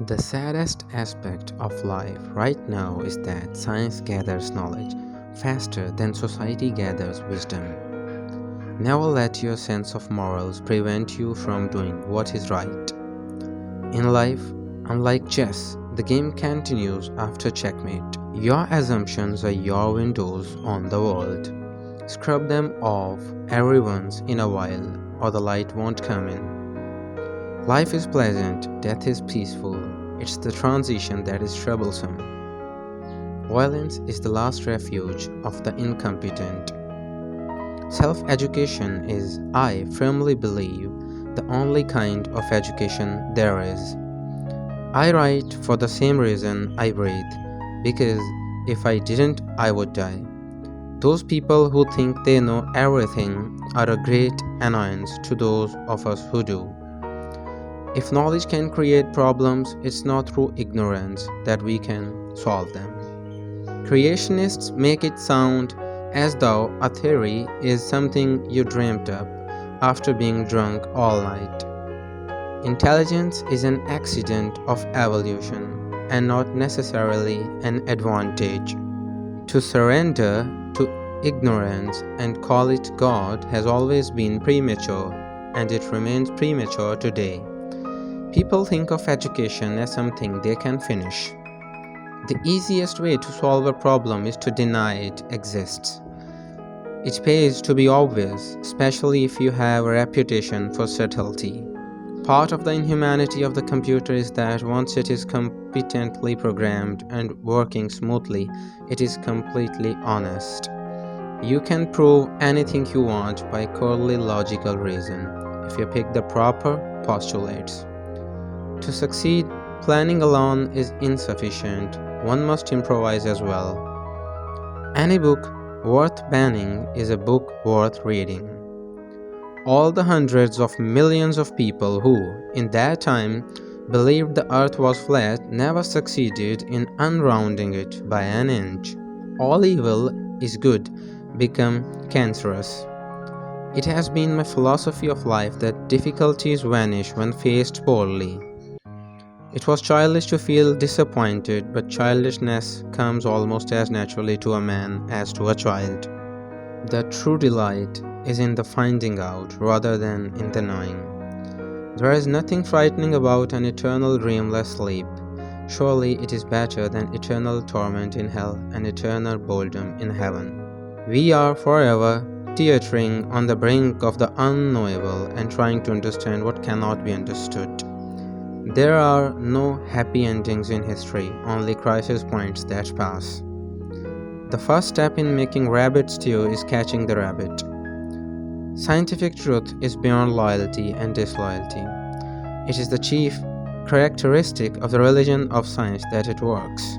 The saddest aspect of life right now is that science gathers knowledge faster than society gathers wisdom. Never let your sense of morals prevent you from doing what is right. In life, unlike chess, the game continues after checkmate. Your assumptions are your windows on the world. Scrub them off every once in a while, or the light won't come in. Life is pleasant, death is peaceful. It's the transition that is troublesome. Violence is the last refuge of the incompetent. Self education is, I firmly believe, the only kind of education there is. I write for the same reason I breathe, because if I didn't, I would die. Those people who think they know everything are a great annoyance to those of us who do. If knowledge can create problems, it's not through ignorance that we can solve them. Creationists make it sound as though a theory is something you dreamt up after being drunk all night. Intelligence is an accident of evolution and not necessarily an advantage. To surrender to ignorance and call it God has always been premature, and it remains premature today. People think of education as something they can finish. The easiest way to solve a problem is to deny it exists. It pays to be obvious, especially if you have a reputation for subtlety. Part of the inhumanity of the computer is that once it is competently programmed and working smoothly, it is completely honest. You can prove anything you want by coldly logical reason if you pick the proper postulates. To succeed, planning alone is insufficient. One must improvise as well. Any book worth banning is a book worth reading. All the hundreds of millions of people who, in their time, believed the earth was flat never succeeded in unrounding it by an inch. All evil is good become cancerous. It has been my philosophy of life that difficulties vanish when faced boldly. It was childish to feel disappointed, but childishness comes almost as naturally to a man as to a child. The true delight is in the finding out rather than in the knowing. There is nothing frightening about an eternal dreamless sleep. Surely it is better than eternal torment in hell and eternal boredom in heaven. We are forever teetering on the brink of the unknowable and trying to understand what cannot be understood. There are no happy endings in history, only crisis points that pass. The first step in making rabbit stew is catching the rabbit. Scientific truth is beyond loyalty and disloyalty. It is the chief characteristic of the religion of science that it works.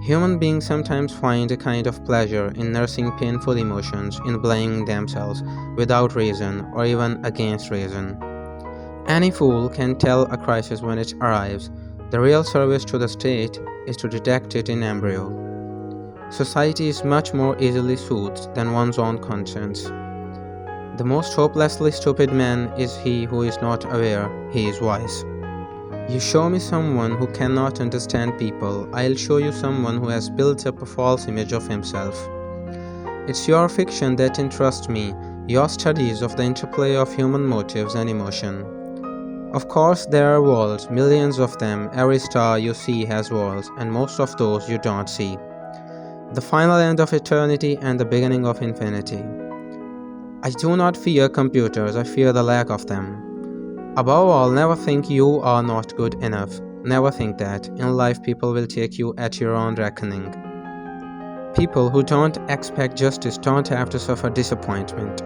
Human beings sometimes find a kind of pleasure in nursing painful emotions, in blaming themselves without reason or even against reason. Any fool can tell a crisis when it arrives. The real service to the state is to detect it in embryo. Society is much more easily soothed than one's own conscience. The most hopelessly stupid man is he who is not aware he is wise. You show me someone who cannot understand people, I'll show you someone who has built up a false image of himself. It's your fiction that interests me, your studies of the interplay of human motives and emotion. Of course, there are worlds, millions of them. Every star you see has worlds, and most of those you don't see. The final end of eternity and the beginning of infinity. I do not fear computers, I fear the lack of them. Above all, never think you are not good enough. Never think that. In life, people will take you at your own reckoning. People who don't expect justice don't have to suffer disappointment.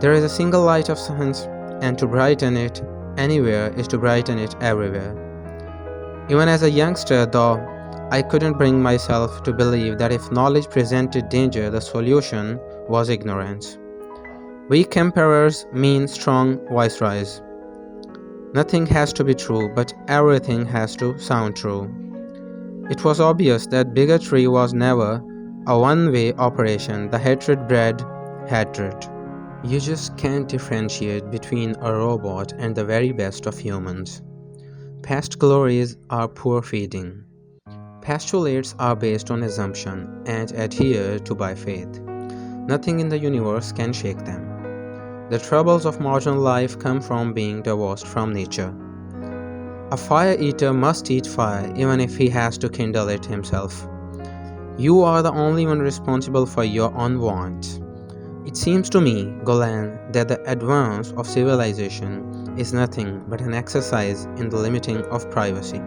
There is a single light of science, and to brighten it anywhere is to brighten it everywhere. Even as a youngster, though, I couldn't bring myself to believe that if knowledge presented danger, the solution was ignorance. Weak emperors mean strong viceroys. Nothing has to be true, but everything has to sound true. It was obvious that bigotry was never a one-way operation. The hatred bred hatred. You just can't differentiate between a robot and the very best of humans. Past glories are poor feeding. Postulates are based on assumption and adhere to by faith. Nothing in the universe can shake them. The troubles of modern life come from being divorced from nature. A fire eater must eat fire even if he has to kindle it himself. You are the only one responsible for your own wants. It seems to me, Golan, that the advance of civilization is nothing but an exercise in the limiting of privacy.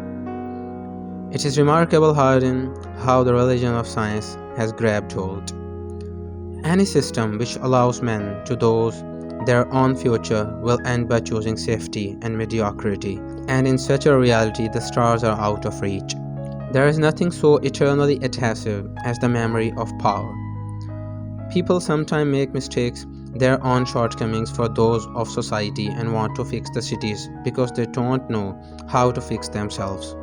It is remarkable, Hardin, how the religion of science has grabbed hold. Any system which allows men to choose their own future will end by choosing safety and mediocrity, and in such a reality, the stars are out of reach. There is nothing so eternally elusive as the memory of power. People sometimes make mistakes, their own shortcomings for those of society, and want to fix the cities because they don't know how to fix themselves.